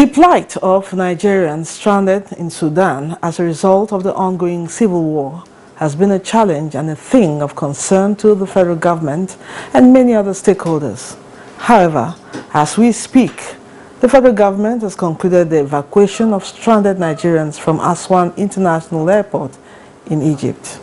The plight of Nigerians stranded in Sudan as a result of the ongoing civil war has been a challenge and a thing of concern to the federal government and many other stakeholders. However, as we speak, the federal government has concluded the evacuation of stranded Nigerians from Aswan International Airport in Egypt.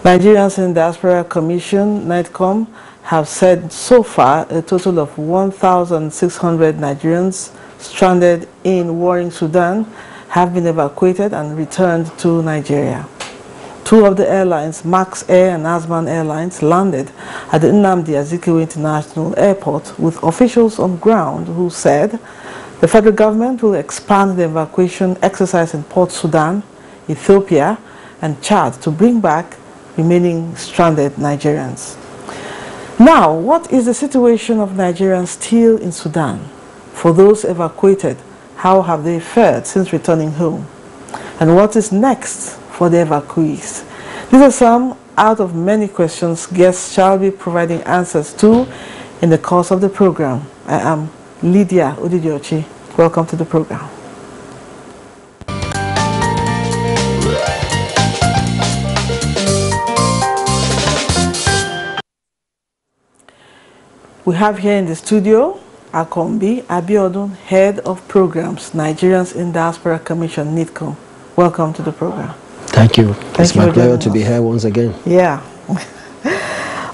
Nigerians in Diaspora Commission, NIDCOM, have said so far a total of 1,600 Nigerians stranded in warring Sudan have been evacuated and returned to Nigeria. Two of the airlines, Max Air and Azman Airlines, landed at the Nnamdi Azikiwe International Airport with officials on ground who said the federal government will expand the evacuation exercise in Port Sudan, Ethiopia, and Chad to bring back remaining stranded Nigerians. Now, what is the situation of Nigerians still in Sudan? For those evacuated, how have they fared since returning home? And what is next for the evacuees? These are some out of many questions guests shall be providing answers to in the course of the program. I am Lydia Odidiochi. Welcome to the program. We have here in the studio Akombi Abiodun, Head of Programs, Nigerians in Diaspora Commission, NIDCOM. Welcome to the program. Thank you. It's my pleasure to be here once again. Yeah.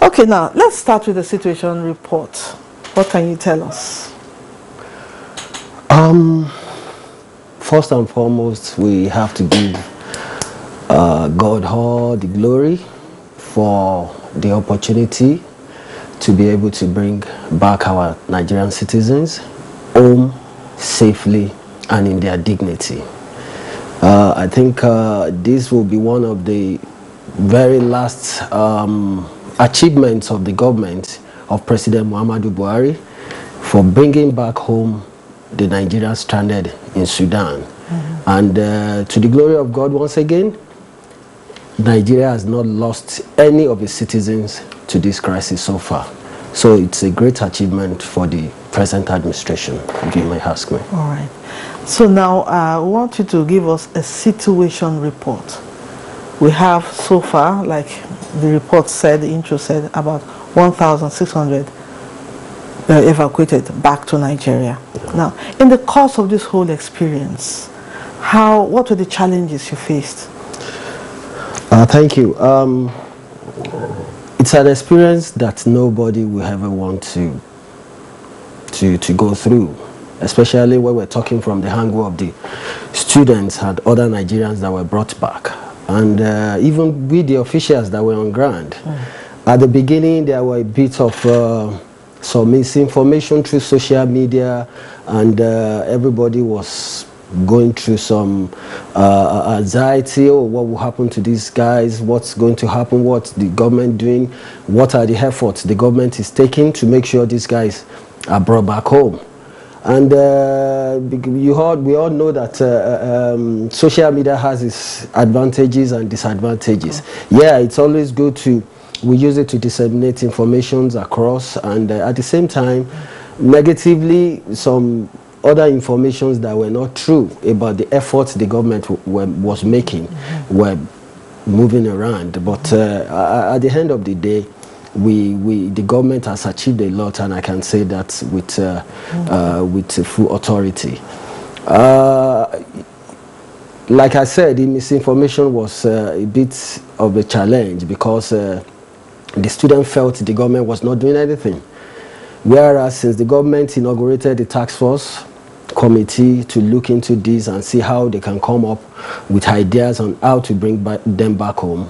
Okay, now let's start with the situation report. What can you tell us? First and foremost, we have to give God all the glory for the opportunity to be able to bring back our Nigerian citizens home safely and in their dignity. I think this will be one of the very last achievements of the government of President Muhammadu Buhari for bringing back home the Nigerians stranded in Sudan. And to the glory of God, once again, Nigeria has not lost any of its citizens to this crisis so far. So it's a great achievement for the present administration, if you may ask me. All right. So now I want you to give us a situation report. We have so far, like the report said, the intro said, about 1,600 evacuated back to Nigeria. Now, in the course of this whole experience, what were the challenges you faced? Thank you. It's an experience that nobody will ever want to go through, especially when we're talking from the angle of the students and other Nigerians that were brought back, and even with the officials that were on ground. At the beginning, there were a bit of some misinformation through social media, and everybody was going through some anxiety. Oh, what will happen to these guys? What's going to happen? What's the government doing? What are the efforts the government is taking to make sure these guys are brought back home? And we all know that social media has its advantages and disadvantages. Yeah, it's always good we use it to disseminate information across, and at the same time, negatively, some other informations that were not true about the efforts the government was making were moving around. But at the end of the day, the government has achieved a lot, and I can say that with full authority. Like I said, the misinformation was a bit of a challenge because the student felt the government was not doing anything. Whereas since the government inaugurated the task force committee to look into this and see how they can come up with ideas on how to bring them back home,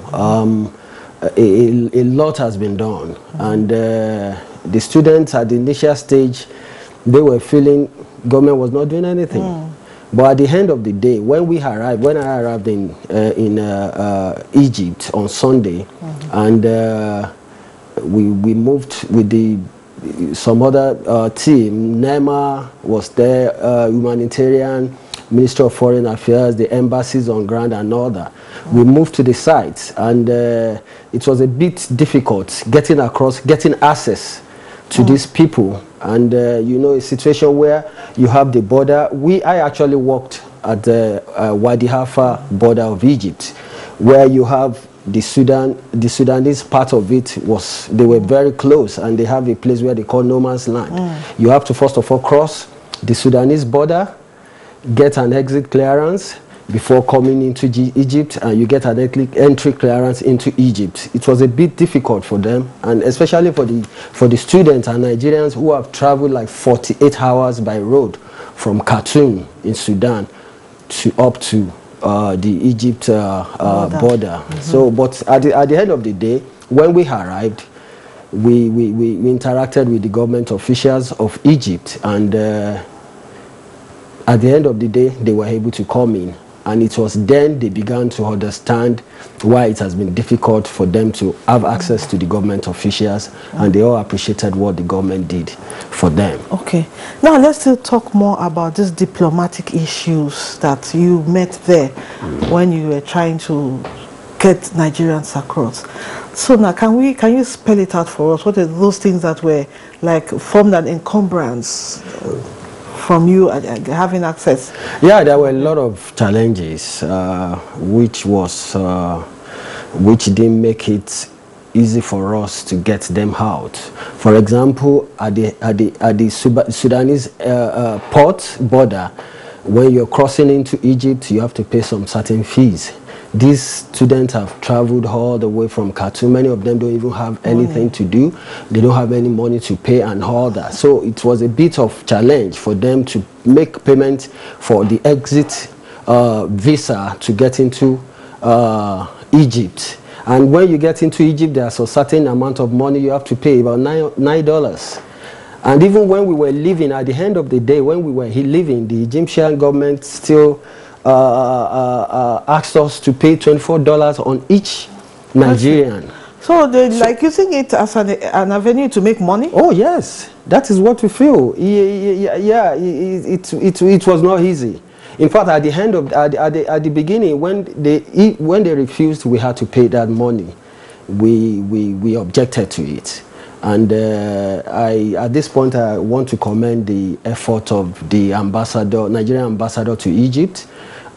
a lot has been done. And the students at the initial stage, they were feeling government was not doing anything. But at the end of the day, when I arrived in Egypt on Sunday, and we moved with some other team. NEMA was there, humanitarian, Ministry of Foreign Affairs, the embassies on ground and all that. We moved to the site, and it was a bit difficult getting access to these people And you know, a situation where you have the border. I actually worked at the Wadi Halfa border of Egypt, where you have the Sudanese part of it was, they were very close, and they have a place where they call no man's land. You have to first of all cross the Sudanese border, get an exit clearance before coming into Egypt, and you get an entry clearance into Egypt. It was a bit difficult for them, and especially for the students and Nigerians who have traveled like 48 hours by road from Khartoum in Sudan up to the Egypt border. So, but at the end of the day, when we arrived, we interacted with the government officials of Egypt, and at the end of the day, they were able to come in. And it was then they began to understand why it has been difficult for them to have access to the government officials, and they all appreciated what the government did for them. Okay. Now let's still talk more about these diplomatic issues that you met there when you were trying to get Nigerians across. So now can you spell it out for us? What are those things that were like formed an encumbrance from you having access? Yeah, there were a lot of challenges, which didn't make it easy for us to get them out. For example, at the Sudanese port border, when you're crossing into Egypt, you have to pay some certain fees. These students have traveled all the way from Khartoum. Many of them don't even have anything to do. They don't have any money to pay and all that. So it was a bit of challenge for them to make payment for the exit visa to get into Egypt. And when you get into Egypt, there's a certain amount of money you have to pay, about $9. And even when we were leaving, at the end of the day, when we were leaving, the Egyptian government still asked us to pay $24 on each Nigerian. So they're like using it as an avenue to make money? Oh yes, that is what we feel. Yeah, it was not easy. In fact, at the end of at the beginning, when they refused, we had to pay that money. We objected to it. And at this point, I want to commend the effort of the Nigerian ambassador to Egypt,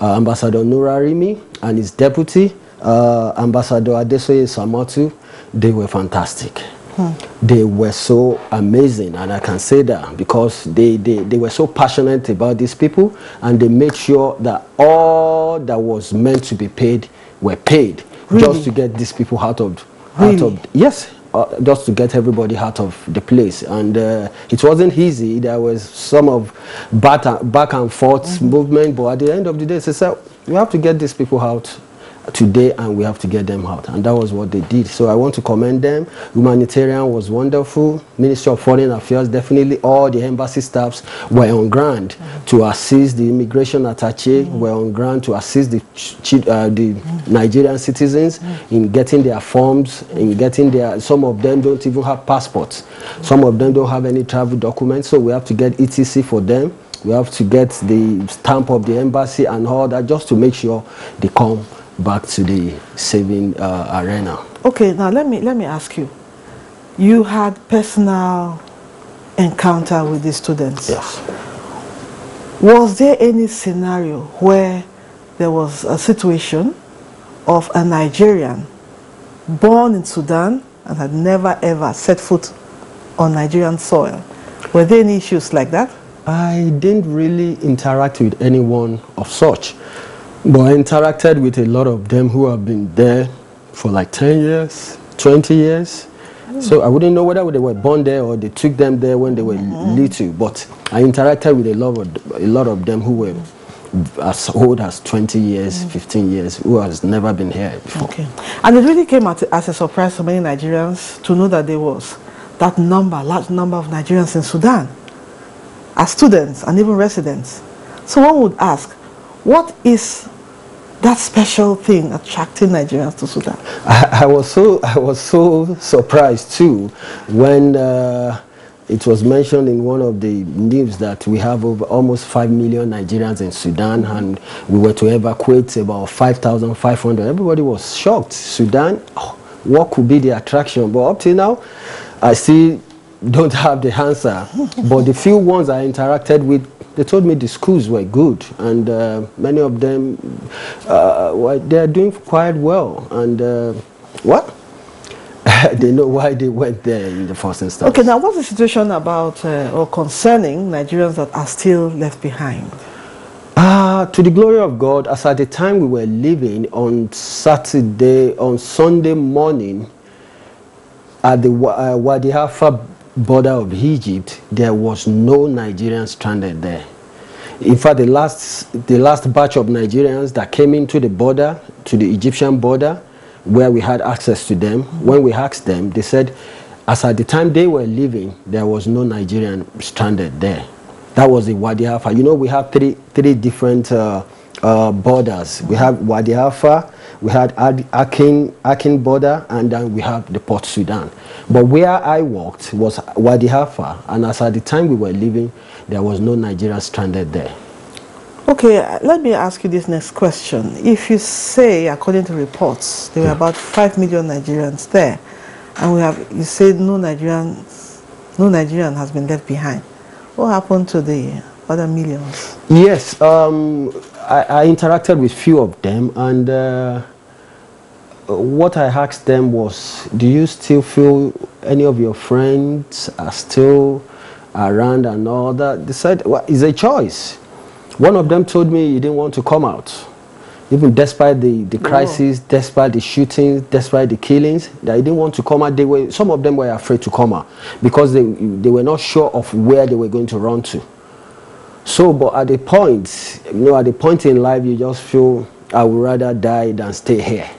Ambassador Nurarimi, and his deputy, Ambassador Adesoye Samatu. They were fantastic. They were so amazing, and I can say that because they were so passionate about these people, and they made sure that all that was meant to be paid were paid, just to get these people out of yes. Just to get everybody out of the place, and it wasn't easy. There was some of back and forth movement, but at the end of the day, they said we have to get these people out today, and we have to get them out, and that was what they did. So I want to commend them. Humanitarian was wonderful. Ministry of Foreign Affairs, definitely all the embassy staffs were on ground to assist. The immigration attaché were on ground to assist the Nigerian citizens in getting their forms, in getting their, some of them don't even have passports, some of them don't have any travel documents, so we have to get ETC for them. We have to get the stamp of the embassy and all that, just to make sure they come back to the saving arena. Okay, now let me ask you. You had personal encounter with the students. Yes. Was there any scenario where there was a situation of a Nigerian born in Sudan and had never ever set foot on Nigerian soil? Were there any issues like that? I didn't really interact with anyone of such. But I interacted with a lot of them who have been there for like 10 years, 20 years. So I wouldn't know whether they were born there or they took them there when they were little. But I interacted with a lot of them who were as old as 20 years, 15 years, who has never been here before. Okay. And it really came as a surprise to many Nigerians to know that there was that large number of Nigerians in Sudan as students and even residents. So one would ask, what is that special thing attracting Nigerians to Sudan? I was so surprised too when it was mentioned in one of the news that we have over almost 5 million Nigerians in Sudan, and we were to evacuate about 5,500. Everybody was shocked. Sudan, what could be the attraction? But up till now, I see don't have the answer. But the few ones I interacted with, they told me the schools were good, and many of them, they are doing quite well. And what? They know why they went there in the first instance. Okay, now what's the situation about or concerning Nigerians that are still left behind? To the glory of God, as at the time we were leaving on Sunday morning, at the Wadi Halfa border of Egypt, there was no Nigerians stranded there. In fact, the last batch of Nigerians that came into the border, to the Egyptian border, where we had access to them, when we asked them, they said, as at the time they were leaving, there was no Nigerian stranded there. That was the Wadi Halfa. You know, we have three different borders. We have Wadi Halfa, we had Akin border, and then we have the Port Sudan. But where I worked was Wadi Halfa, and as at the time we were leaving, there was no Nigerian stranded there. Okay, let me ask you this next question. If you say, according to reports, there were about 5 million Nigerians there, and you say no Nigerian has been left behind. What happened to the other millions? Yes, I interacted with few of them, and what I asked them was, do you still feel any of your friends are still around and all that? They said, well, it's a choice. One of them told me he didn't want to come out. Even despite the crisis, despite the shootings, despite the killings, they didn't want to come out. Some of them were afraid to come out because they were not sure of where they were going to run to. So, but at the point, at the point in life, you just feel, I would rather die than stay here.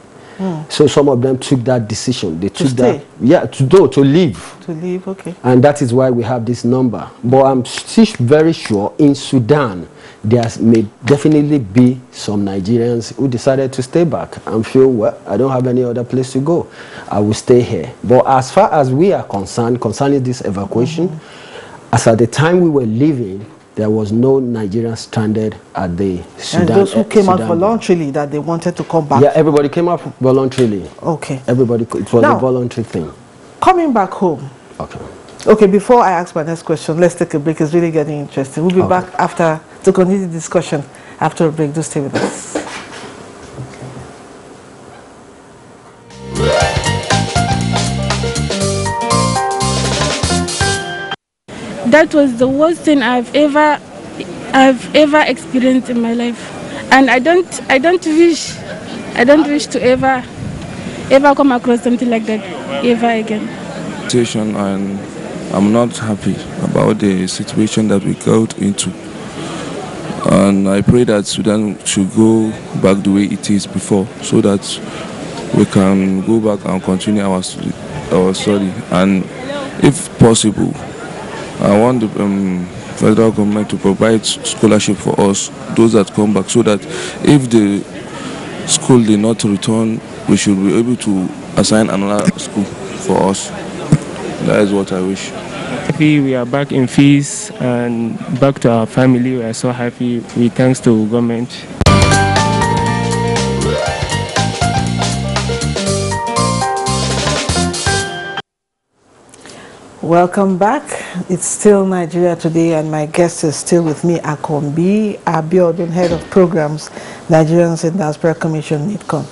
So some of them took that decision. They took that, to leave. To leave, okay. And that is why we have this number. But I'm still very sure in Sudan, there may definitely be some Nigerians who decided to stay back and feel, well, I don't have any other place to go. I will stay here. But as far as we are concerned, concerning this evacuation, as at the time we were leaving, there was no Nigerian stranded at the Sudan. And those who came out voluntarily that they wanted to come back? Yeah, everybody came out voluntarily. Okay. Everybody, it was a voluntary thing. Coming back home. Okay. Okay, before I ask my next question, let's take a break. It's really getting interesting. We'll be back after to continue the discussion after a break. Do stay with us. That was the worst thing I've ever experienced in my life, and I don't wish to ever come across something like that ever again. And I'm not happy about the situation that we got into, and I pray that Sudan should go back the way it is before, so that we can go back and continue our study. And if possible, I want the federal government to provide scholarship for us, those that come back, so that if the school did not return, we should be able to assign another school for us. That is what I wish. Happy we are back in peace and back to our family. We are so happy. We thanks to government. Welcome back. It's still Nigeria Today, and my guest is still with me, Akombi Abiodun, Head of Programs, Nigerians in Diaspora Commission, NIDCOM.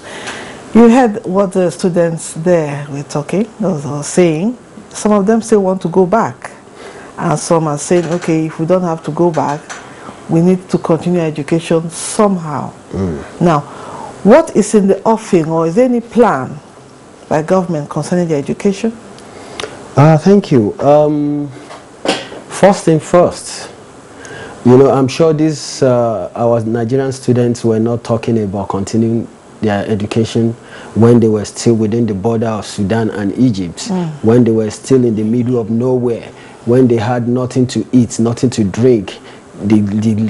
You heard what the students there were talking, or saying. Some of them still want to go back, and some are saying, okay, if we don't have to go back, we need to continue education somehow. Now, what is in the offing, or is there any plan by government concerning the education? Thank you. First thing first, I'm sure our Nigerian students were not talking about continuing their education when they were still within the border of Sudan and Egypt, when they were still in the middle of nowhere, when they had nothing to eat, nothing to drink. The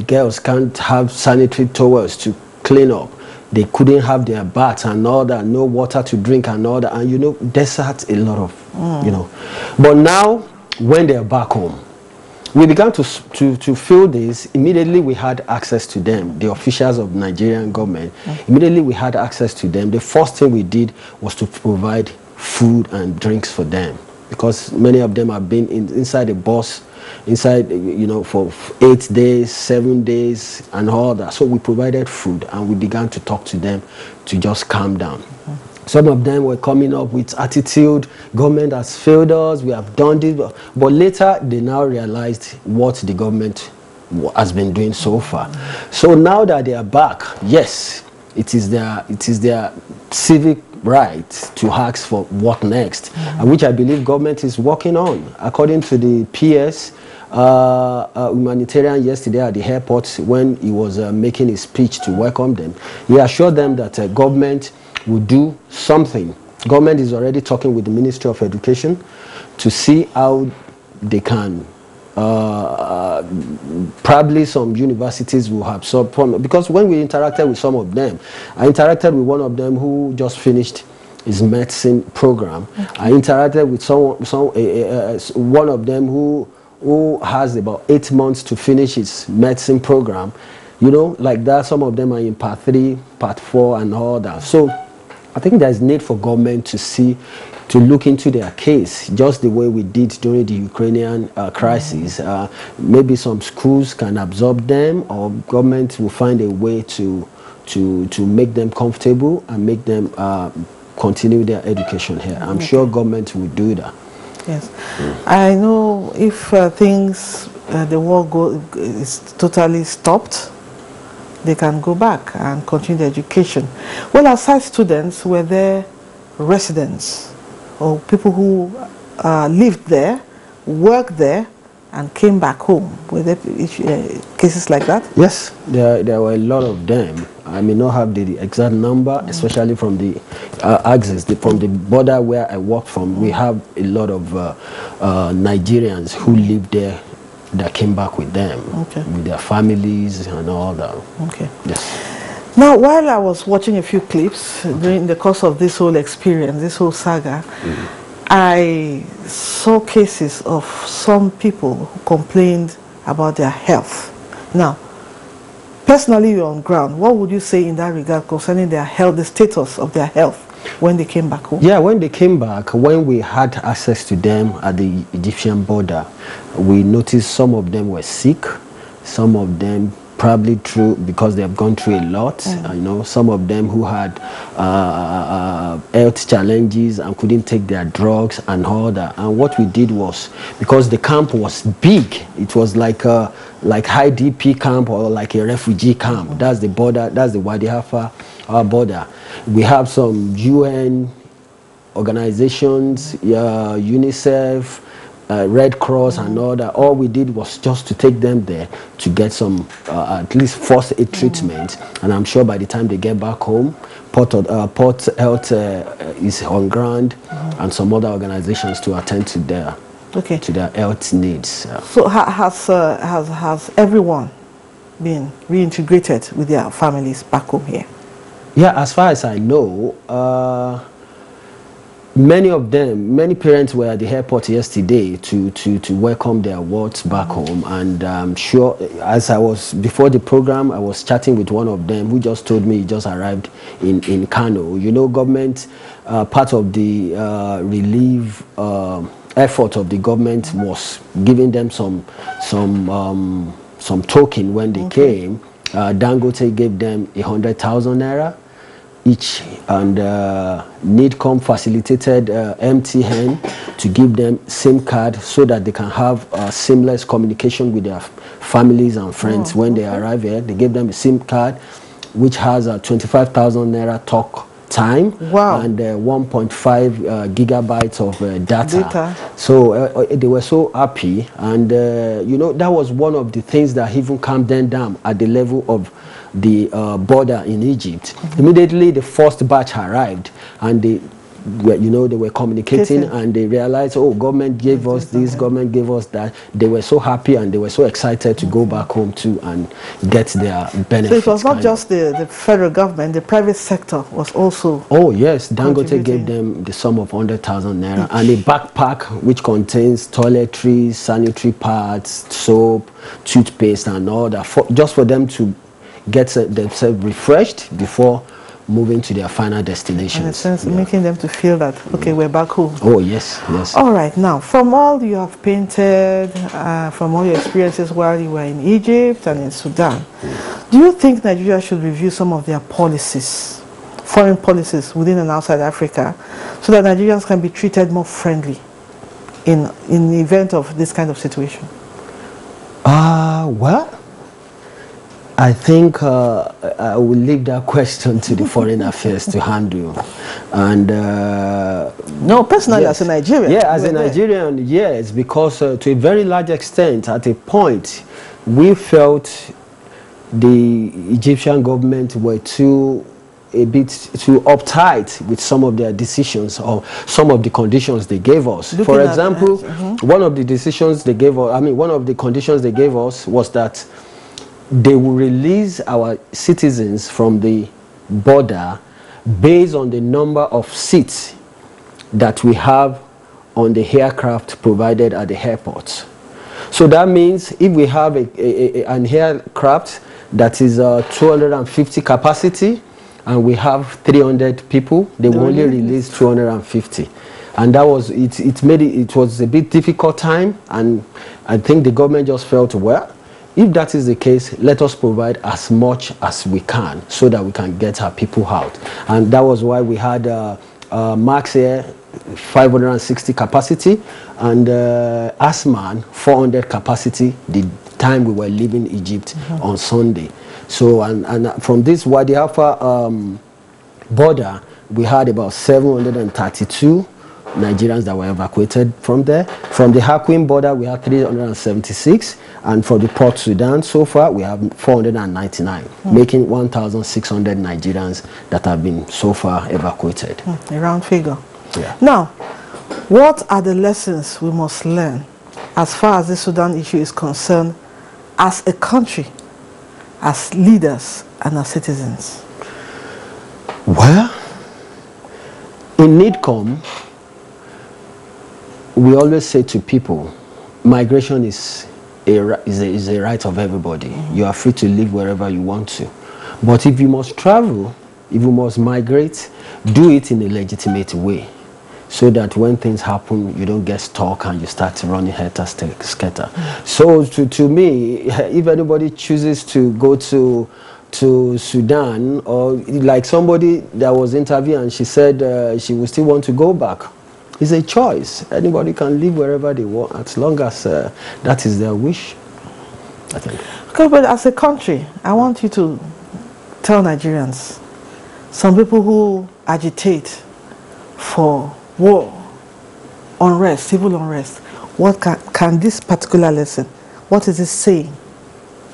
girls can't have sanitary towels to clean up. They couldn't have their baths and all that, no water to drink and all that. And desert, a lot of, But now, when they're back home, we began to feel this. Immediately we had access to them, the officials of Nigerian government. Immediately we had access to them. The first thing we did was to provide food and drinks for them. because many of them have been inside the bus, inside, you know, for 8 days, 7 days, and all that. So we provided food, and we began to talk to them to just calm down. Some of them were coming up with attitude, government has failed us, we have done this. But later, they now realized what the government has been doing so far. So now that they are back, yes, it is their civic right to ask for what next, and which I believe government is working on. According to the PS, humanitarian yesterday at the airport, when he was making his speech to welcome them, he assured them that government will do something. Government is already talking with the Ministry of Education to see how they can, probably some universities will have some problem, because when we interacted with some of them, I interacted with one of them who just finished his medicine program. I interacted with one of them who has about 8 months to finish his medicine program, you know, like that. Some of them are in part 3, part 4, and all that. So I think there's need for government to look into their case, just the way we did during the Ukrainian crisis. Maybe some schools can absorb them, or government will find a way to make them comfortable and make them continue their education here. I'm sure government will do that. Yes, I know if the war is totally stopped, they can go back and continue their education. Well, aside students, were there residents or people who lived there, worked there, and came back home? Were there cases like that? Yes, there were a lot of them. I may not have the exact number, especially from the axis, from the border where I work from. We have a lot of Nigerians who lived there that came back with them, with their families and all that. Okay. Yes. Now, while I was watching a few clips during the course of this whole experience, this whole saga, I saw cases of some people who complained about their health. Now, personally, you're on ground. What would you say in that regard concerning their health, the status of their health when they came back home? Yeah, when they came back, when we had access to them at the Egyptian border, we noticed some of them were sick, some of them probably because they have gone through a lot. You know, some of them who had health challenges and couldn't take their drugs and all that. And what we did was, because the camp was big, it was like high DP camp or like a refugee camp. That's the border, that's the Wadi Halfa border. We have some UN organizations, UNICEF, Red Cross and all that. All we did was just to take them there to get some at least first aid treatment, and I'm sure by the time they get back home, Port Health is on ground, and some other organizations to attend to their health needs. So has everyone been reintegrated with their families back home here? Yeah, as far as I know, many parents were at the airport yesterday to welcome their wards back home, and I'm sure, as I was before the program, I was chatting with one of them who just told me he just arrived in Kano. You know, government, part of the relief effort of the government was giving them some token when they came. Dangote gave them 100,000 naira each, and NIDCOM facilitated MTN to give them SIM card so that they can have seamless communication with their families and friends when they arrive here. They gave them a SIM card which has a 25,000 naira talk time and 1.5 gigabytes of data. So they were so happy, and you know, that was one of the things that even calmed them down at the level of the border in Egypt. Immediately the first batch arrived, and they were communicating, and they realized, oh, government gave us this, government gave us that. They were so happy and they were so excited to go back home too and get their benefits. So it was not just the federal government, the private sector was also. Oh yes, Dangote gave them the sum of 100,000 naira and a backpack which contains toiletries, sanitary pads, soap, toothpaste and all that, just for them to get themselves refreshed before moving to their final destinations. In a sense, making them to feel that, okay, we're back home. Oh, yes, yes. All right, now, from all you have painted, from all your experiences while you were in Egypt and in Sudan, do you think Nigeria should review some of their policies, foreign policies within and outside Africa, so that Nigerians can be treated more friendly in the event of this kind of situation? Well, I think I will leave that question to the Foreign Affairs to handle. And no, personally, yes. as a Nigerian. Yeah, as a Nigerian, yes, because to a very large extent, at a point, we felt the Egyptian government were a bit too uptight with some of their decisions or some of the conditions they gave us. For example, one of the decisions they gave us, one of the conditions they gave us was that they will release our citizens from the border based on the number of seats that we have on the aircraft provided at the airports. So that means if we have an aircraft that is 250 capacity, and we have 300 people, they will only release 250. And that was, it was a bit difficult time, and I think the government just felt, well, if that is the case, let us provide as much as we can so that we can get our people out. And that was why we had Max Air 560 capacity and Asman 400 capacity the time we were leaving Egypt on Sunday. So, and from this Wadi Halfa border, we had about 732 Nigerians that were evacuated from there. From the Hakwin border, we had 376. And for the Port Sudan, so far, we have 499, making 1,600 Nigerians that have been so far evacuated. A round figure. Yeah. Now, what are the lessons we must learn as far as the Sudan issue is concerned as a country, as leaders and as citizens? Well, in NIDCOM, we always say to people, migration is a right of everybody. You are free to live wherever you want to. But if you must travel, if you must migrate, do it in a legitimate way, so that when things happen, you don't get stuck and you start running helter-skelter. So to me, if anybody chooses to go to Sudan, or like somebody that was interviewed and she said she would still want to go back, it's a choice. Anybody can live wherever they want as long as that is their wish, I think. Okay, but as a country, I want you to tell Nigerians, some people who agitate for war, unrest, civil unrest, what can this particular lesson, what is it saying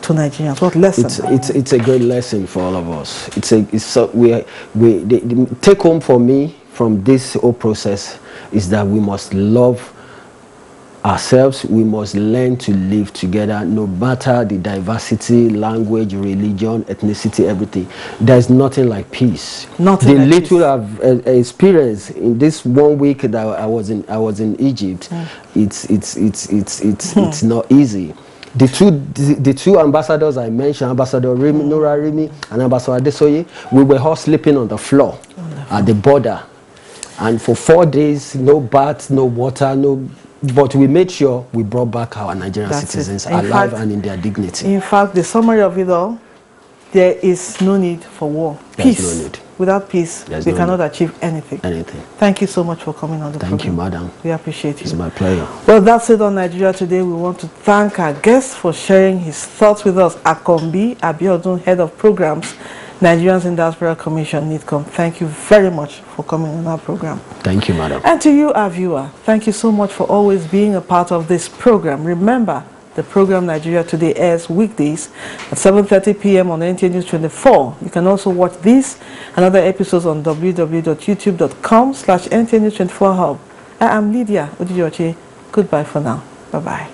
to Nigerians? What lesson? It's a great lesson for all of us. The take home for me from this whole process is that we must love ourselves. We must learn to live together, no matter the diversity, language, religion, ethnicity, everything. There's nothing like peace. Nothing like little peace. I've experienced in this 1 week that I was in Egypt, it's not easy. The two ambassadors I mentioned, Ambassador Nura Rimi and Ambassador Adesoye, we were all sleeping on the floor at the border. And for 4 days, no bath, no water, but we made sure we brought back our Nigerian citizens alive and in their dignity. In fact, the summary of it all, there is no need for war. Peace. There's no need. Without peace, we cannot achieve anything. Thank you so much for coming on the program. Thank you, madam. We appreciate you. It's my pleasure. Well, that's it on Nigeria Today. We want to thank our guest for sharing his thoughts with us. Akombi Abiodun, Head of Programs, Nigerians in Diaspora Commission, NIDCOM. Thank you very much for coming on our program. Thank you, madam. And to you, our viewer, thank you so much for always being a part of this program. Remember, the program Nigeria Today airs weekdays at 7:30 p.m. on NTA News 24. You can also watch these and other episodes on www.youtube.com/NTA News 24 Hub. I am Lydia Odijoche. Goodbye for now. Bye-bye.